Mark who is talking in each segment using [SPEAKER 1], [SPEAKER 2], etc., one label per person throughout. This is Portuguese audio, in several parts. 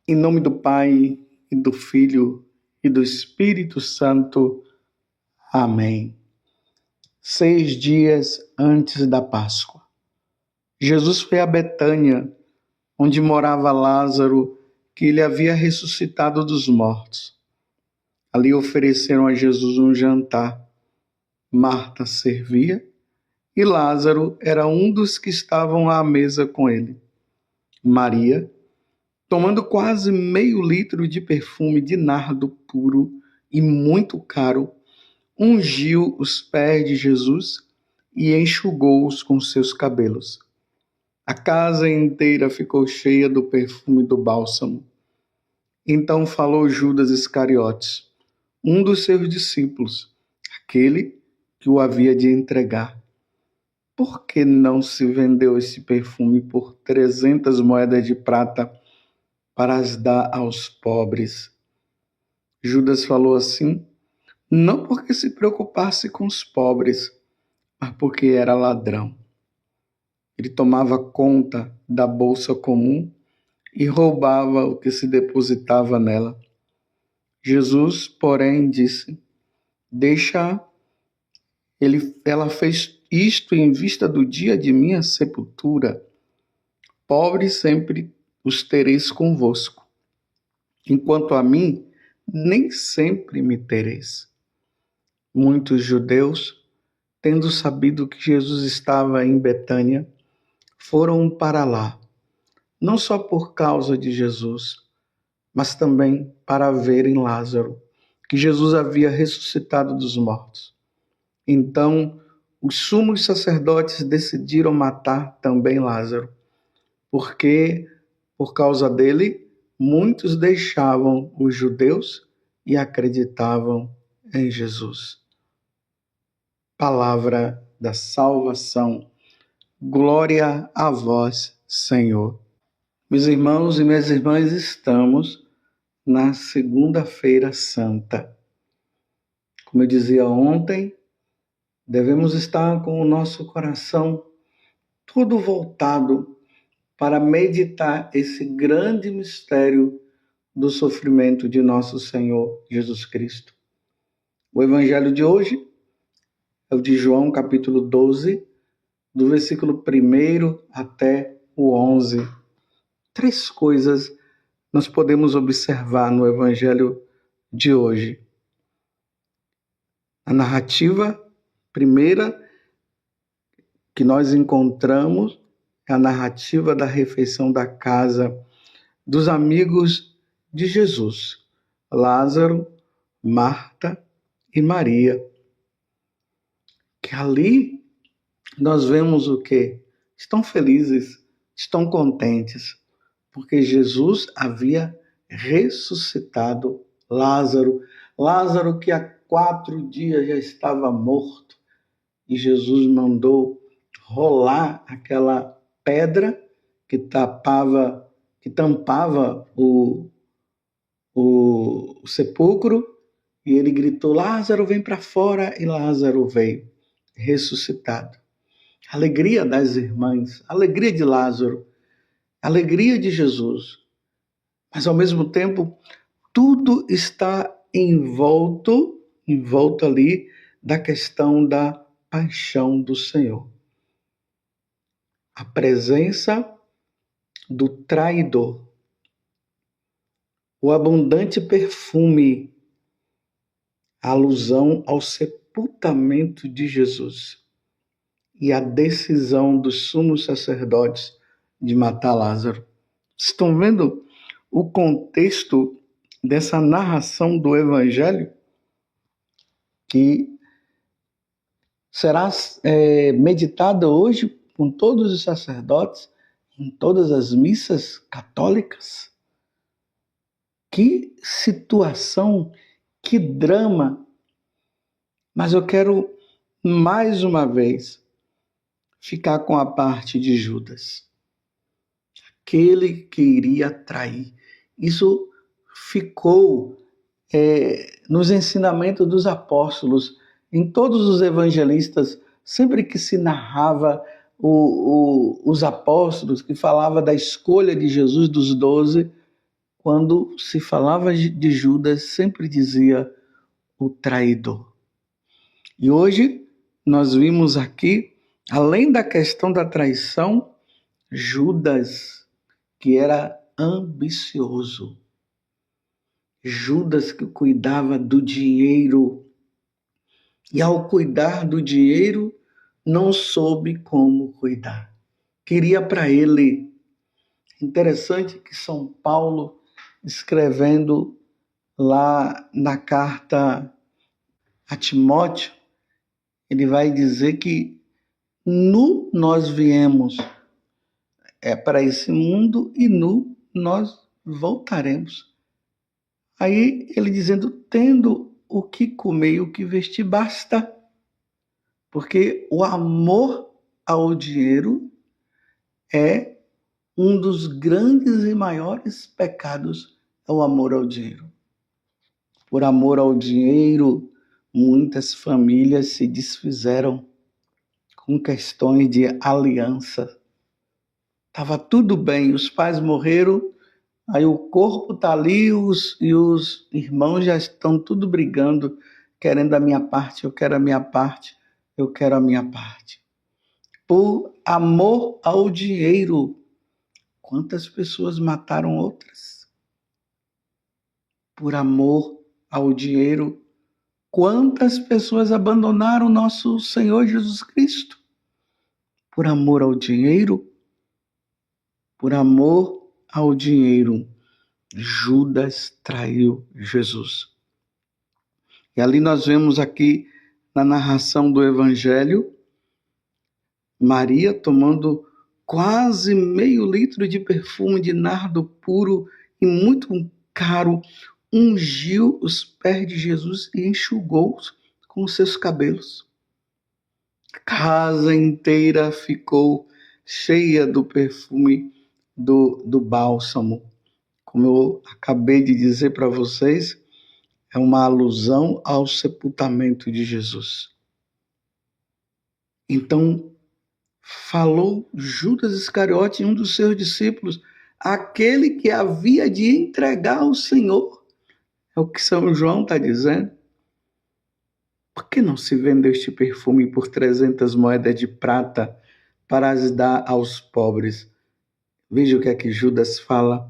[SPEAKER 1] Em nome do Pai, e do Filho, e do Espírito Santo. Amém. 6 dias antes da Páscoa, Jesus foi a Betânia, onde morava Lázaro, que ele havia ressuscitado dos mortos. Ali ofereceram a Jesus um jantar. Marta servia e Lázaro era um dos que estavam à mesa com ele. Maria, tomando quase meio litro de perfume de nardo puro e muito caro, ungiu os pés de Jesus e enxugou-os com seus cabelos. A casa inteira ficou cheia do perfume do bálsamo. Então falou Judas Iscariotes, um dos seus discípulos, aquele que o havia de entregar. Por que não se vendeu esse perfume por 300 moedas de prata para as dar aos pobres? Judas falou assim, não porque se preocupasse com os pobres, mas porque era ladrão. Ele tomava conta da bolsa comum e roubava o que se depositava nela. Jesus, porém, disse, ela fez isto em vista do dia de minha sepultura. Pobres sempre os tereis convosco. Enquanto a mim, nem sempre me tereis. Muitos judeus, tendo sabido que Jesus estava em Betânia, foram para lá, não só por causa de Jesus, mas também para verem Lázaro, que Jesus havia ressuscitado dos mortos. Então, os sumos sacerdotes decidiram matar também Lázaro, porque, por causa dele, muitos deixavam os judeus e acreditavam em Jesus. Palavra da salvação. Glória a vós, Senhor. Meus irmãos e minhas irmãs, estamos na Segunda-feira Santa. Como eu dizia ontem, devemos estar com o nosso coração todo voltado para meditar esse grande mistério do sofrimento de nosso Senhor Jesus Cristo. O evangelho de hoje é o de João, capítulo 12, do versículo 1 até o 11. 3 coisas nós podemos observar no evangelho de hoje. A narrativa primeira que nós encontramos é a narrativa da refeição da casa dos amigos de Jesus, Lázaro, Marta e Maria. Que ali nós vemos o quê? Estão felizes, estão contentes, porque Jesus havia ressuscitado Lázaro. Lázaro que há 4 dias já estava morto. E Jesus mandou rolar aquela pedra que tampava o sepulcro. E ele gritou, Lázaro, vem para fora. E Lázaro veio, ressuscitado. Alegria das irmãs, alegria de Lázaro, alegria de Jesus. Mas, ao mesmo tempo, tudo está envolto ali da questão da paixão do Senhor. A presença do traidor, o abundante perfume, a alusão ao sepultamento de Jesus e a decisão dos sumos sacerdotes de matar Lázaro. Estão vendo o contexto dessa narração do Evangelho que será meditada hoje com todos os sacerdotes em todas as missas católicas? Que situação, que drama! Mas eu quero, mais uma vez, ficar com a parte de Judas. Aquele que iria trair. Isso ficou nos ensinamentos dos apóstolos. Em todos os evangelistas, sempre que se narrava os apóstolos, que falava da escolha de Jesus dos 12, quando se falava de Judas, sempre dizia o traidor. E hoje nós vimos aqui, além da questão da traição, Judas, que era ambicioso. Judas que cuidava do dinheiro. E ao cuidar do dinheiro, não soube como cuidar. Queria para ele. Interessante que São Paulo, escrevendo lá na carta a Timóteo, ele vai dizer que nu nós viemos para esse mundo e nu nós voltaremos. Aí ele dizendo, tendo o que comer e o que vestir, basta. Porque o amor ao dinheiro é um dos grandes e maiores pecados, é o amor ao dinheiro. Por amor ao dinheiro, muitas famílias se desfizeram com questões de aliança. Estava tudo bem, os pais morreram, aí o corpo está ali e os irmãos já estão tudo brigando, querendo a minha parte, eu quero a minha parte, eu quero a minha parte. Por amor ao dinheiro, quantas pessoas mataram outras? Por amor ao dinheiro, quantas pessoas abandonaram nosso Senhor Jesus Cristo? Por amor ao dinheiro, Judas traiu Jesus. E ali nós vemos aqui na narração do Evangelho, Maria tomando quase meio litro de perfume de nardo puro e muito caro, ungiu os pés de Jesus e enxugou-os com os seus cabelos. A casa inteira ficou cheia do perfume do bálsamo. Como eu acabei de dizer para vocês, é uma alusão ao sepultamento de Jesus. Então, falou Judas Iscariote, um dos seus discípulos, aquele que havia de entregar ao Senhor. É o que São João está dizendo. Por que não se vendeu este perfume por 300 moedas de prata para as dar aos pobres? Veja o que é que Judas fala.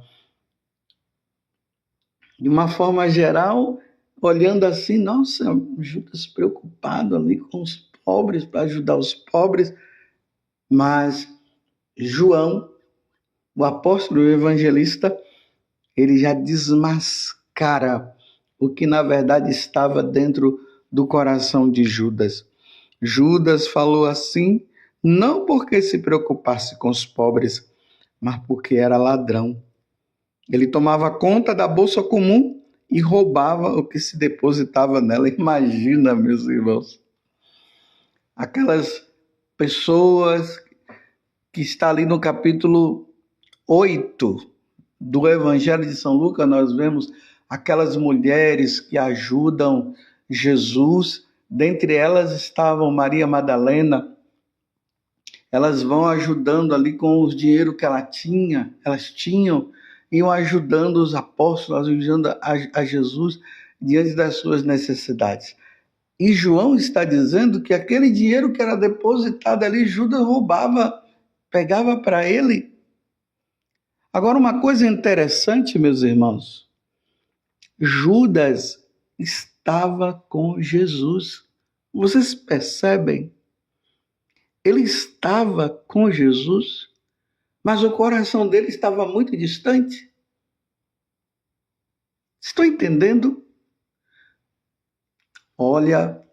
[SPEAKER 1] De uma forma geral, olhando assim, nossa, Judas preocupado ali com os pobres, para ajudar os pobres. Mas João, o apóstolo e o evangelista, ele já desmascara o que na verdade estava dentro do coração de Judas. Judas falou assim, não porque se preocupasse com os pobres, mas porque era ladrão. Ele tomava conta da bolsa comum e roubava o que se depositava nela. Imagina, meus irmãos, aquelas pessoas que está ali no capítulo 8 do Evangelho de São Lucas, nós vemos aquelas mulheres que ajudam Jesus, dentre elas estavam Maria Madalena. Elas vão ajudando ali com o dinheiro que elas tinham, iam ajudando os apóstolos, ajudando a Jesus diante das suas necessidades. E João está dizendo que aquele dinheiro que era depositado ali, Judas roubava, pegava para ele. Agora, uma coisa interessante, meus irmãos, Judas estava com Jesus. Vocês percebem? Ele estava com Jesus, mas o coração dele estava muito distante. Estou entendendo? Olha,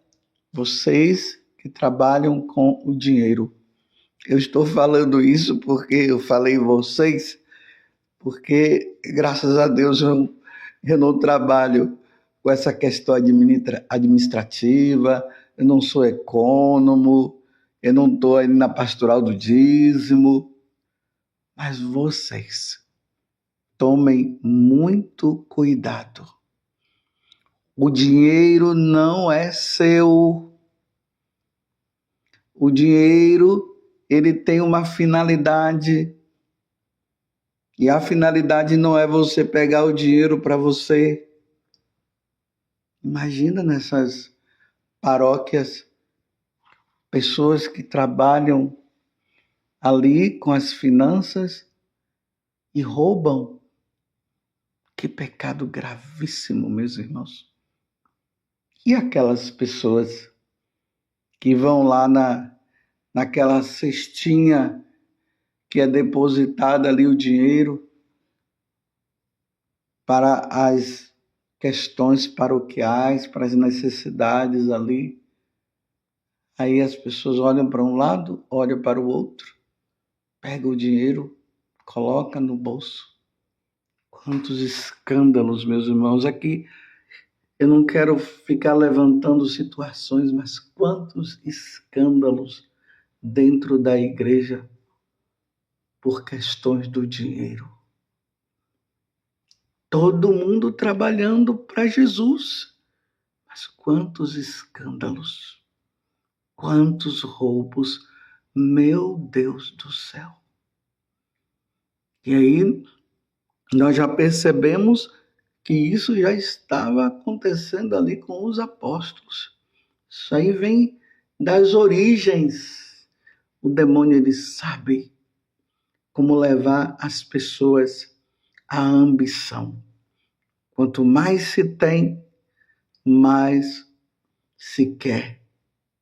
[SPEAKER 1] vocês que trabalham com o dinheiro, eu estou falando isso porque eu falei vocês, porque graças a Deus eu não trabalho com essa questão administrativa, eu não sou econômico, eu não estou aí na pastoral do dízimo, mas vocês tomem muito cuidado. O dinheiro não é seu. O dinheiro, ele tem uma finalidade. E a finalidade não é você pegar o dinheiro para você. Imagina nessas paróquias, pessoas que trabalham ali com as finanças e roubam. Que pecado gravíssimo, meus irmãos. E aquelas pessoas que vão lá naquela cestinha que é depositada ali o dinheiro para as questões paroquiais, para as necessidades ali. Aí as pessoas olham para um lado, olham para o outro, pegam o dinheiro, colocam no bolso. Quantos escândalos, meus irmãos. Aqui eu não quero ficar levantando situações, mas quantos escândalos dentro da igreja por questões do dinheiro. Todo mundo trabalhando para Jesus, mas quantos escândalos, quantos roubos, meu Deus do céu. E aí nós já percebemos que isso já estava acontecendo ali com os apóstolos. Isso aí vem das origens. O demônio, ele sabe como levar as pessoas à ambição. Quanto mais se tem, mais se quer.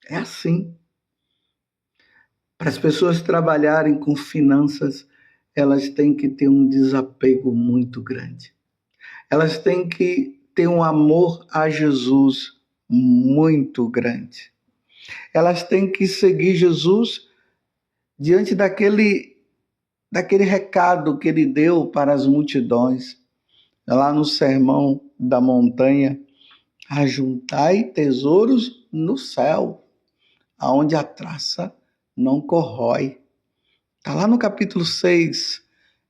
[SPEAKER 1] É assim. Para as pessoas trabalharem com finanças, elas têm que ter um desapego muito grande. Elas têm que ter um amor a Jesus muito grande. Elas têm que seguir Jesus diante daquele recado que ele deu para as multidões, lá no Sermão da Montanha: ajuntai tesouros no céu, aonde a traça não corrói. Está lá no capítulo 6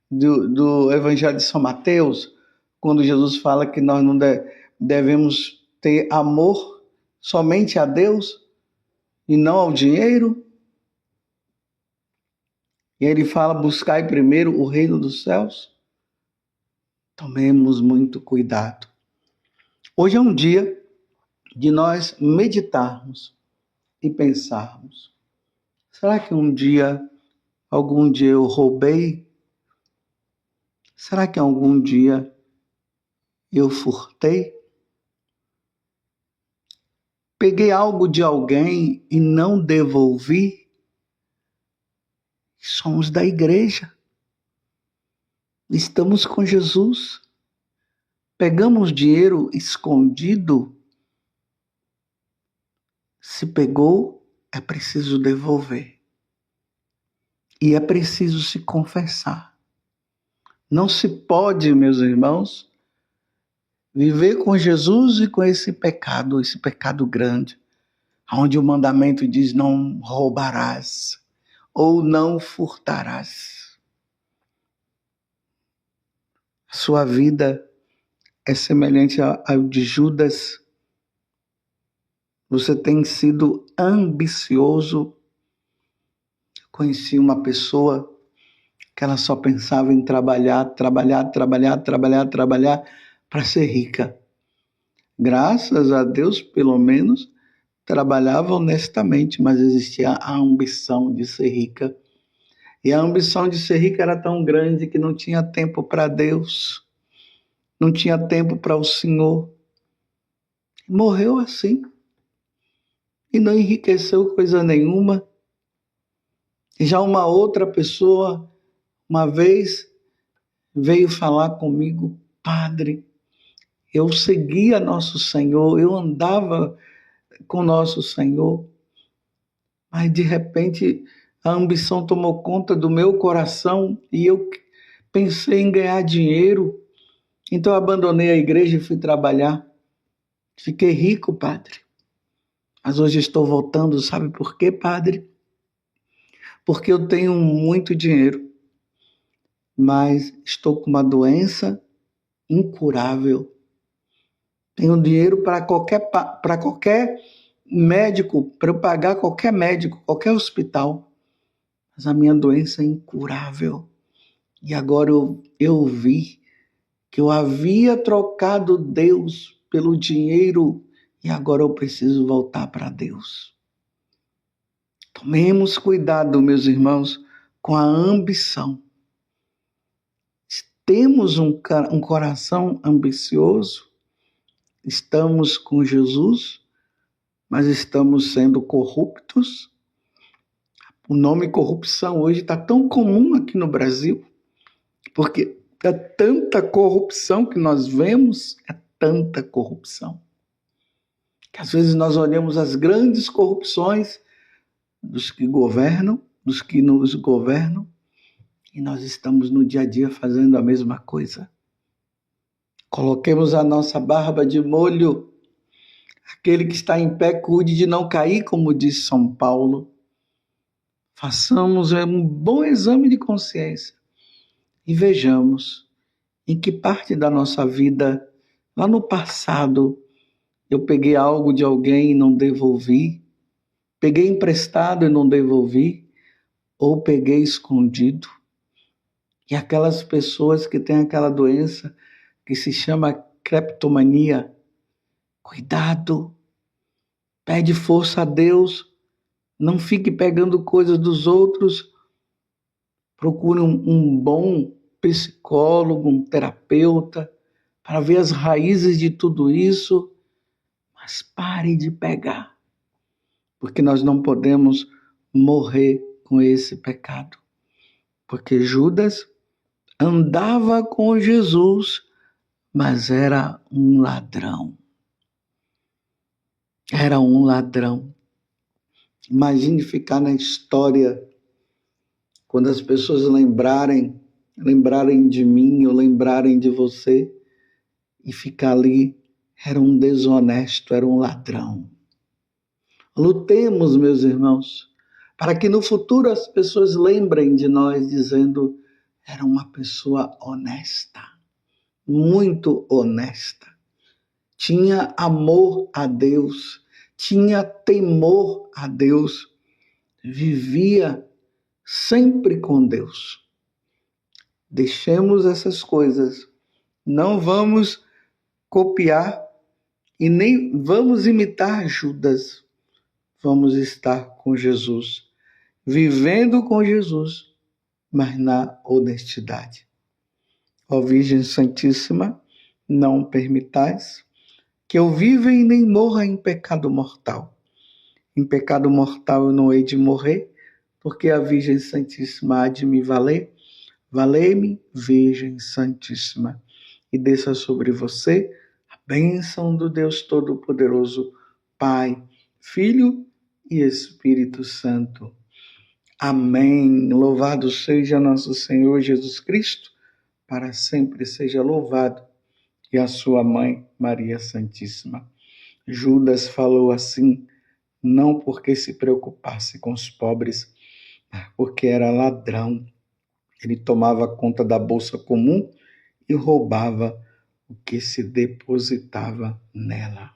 [SPEAKER 1] do Evangelho de São Mateus, quando Jesus fala que nós não devemos ter amor somente a Deus e não ao dinheiro. E ele fala: buscai primeiro o reino dos céus. Tomemos muito cuidado. Hoje é um dia de nós meditarmos e pensarmos: será que algum dia eu roubei? Será que algum dia eu furtei? Peguei algo de alguém e não devolvi? Somos da igreja. Estamos com Jesus. Pegamos dinheiro escondido? Se pegou, é preciso devolver. E é preciso se confessar. Não se pode, meus irmãos, viver com Jesus e com esse pecado grande, onde o mandamento diz: não roubarás ou não furtarás. A sua vida é semelhante ao de Judas. Você tem sido ambicioso. Conheci uma pessoa que ela só pensava em trabalhar para ser rica. Graças a Deus, pelo menos, trabalhava honestamente, mas existia a ambição de ser rica. E a ambição de ser rica era tão grande que não tinha tempo para Deus, não tinha tempo para o Senhor. Morreu assim. E não enriqueceu coisa nenhuma. E já uma outra pessoa, uma vez, veio falar comigo: padre, eu seguia nosso Senhor, eu andava com nosso Senhor, mas de repente a ambição tomou conta do meu coração e eu pensei em ganhar dinheiro, então abandonei a igreja e fui trabalhar. Fiquei rico, padre, mas hoje estou voltando, sabe por quê, padre? Porque eu tenho muito dinheiro, mas estou com uma doença incurável. Tenho dinheiro para qualquer médico, para eu pagar qualquer médico, qualquer hospital, mas a minha doença é incurável. E agora eu vi que eu havia trocado Deus pelo dinheiro e agora eu preciso voltar para Deus. Tomemos cuidado, meus irmãos, com a ambição. Temos um coração ambicioso, estamos com Jesus, mas estamos sendo corruptos. O nome corrupção hoje está tão comum aqui no Brasil, porque é tanta corrupção que nós vemos, é tanta corrupção, que às vezes nós olhamos as grandes corrupções dos que governam, dos que nos governam, e nós estamos no dia a dia fazendo a mesma coisa. Coloquemos a nossa barba de molho. Aquele que está em pé, cuide de não cair, como diz São Paulo. Façamos um bom exame de consciência e vejamos em que parte da nossa vida, lá no passado, eu peguei algo de alguém e não devolvi, peguei emprestado e não devolvi, ou peguei escondido. E aquelas pessoas que têm aquela doença que se chama cleptomania, cuidado, pede força a Deus, não fique pegando coisas dos outros, procure um bom psicólogo, um terapeuta, para ver as raízes de tudo isso, mas pare de pegar, porque nós não podemos morrer com esse pecado, porque Judas andava com Jesus, mas era um ladrão. Era um ladrão. Imagine ficar na história quando as pessoas lembrarem de mim ou lembrarem de você e ficar ali, era um desonesto, era um ladrão. Lutemos, meus irmãos, para que no futuro as pessoas lembrem de nós dizendo, era uma pessoa honesta, muito honesta. Tinha amor a Deus, tinha temor a Deus, vivia sempre com Deus. Deixemos essas coisas, não vamos copiar e nem vamos imitar Judas. Vamos estar com Jesus, vivendo com Jesus, mas na honestidade. Ó Virgem Santíssima, não permitais que eu viva e nem morra em pecado mortal. Em pecado mortal eu não hei de morrer, porque a Virgem Santíssima há de me valer. Valei-me, Virgem Santíssima, e desça sobre você a bênção do Deus Todo-Poderoso, Pai, Filho e Espírito Santo. Amém. Louvado seja nosso Senhor Jesus Cristo, para sempre seja louvado, e a sua mãe, Maria Santíssima. Judas falou assim, não porque se preocupasse com os pobres, mas porque era ladrão. Ele tomava conta da bolsa comum e roubava o que se depositava nela.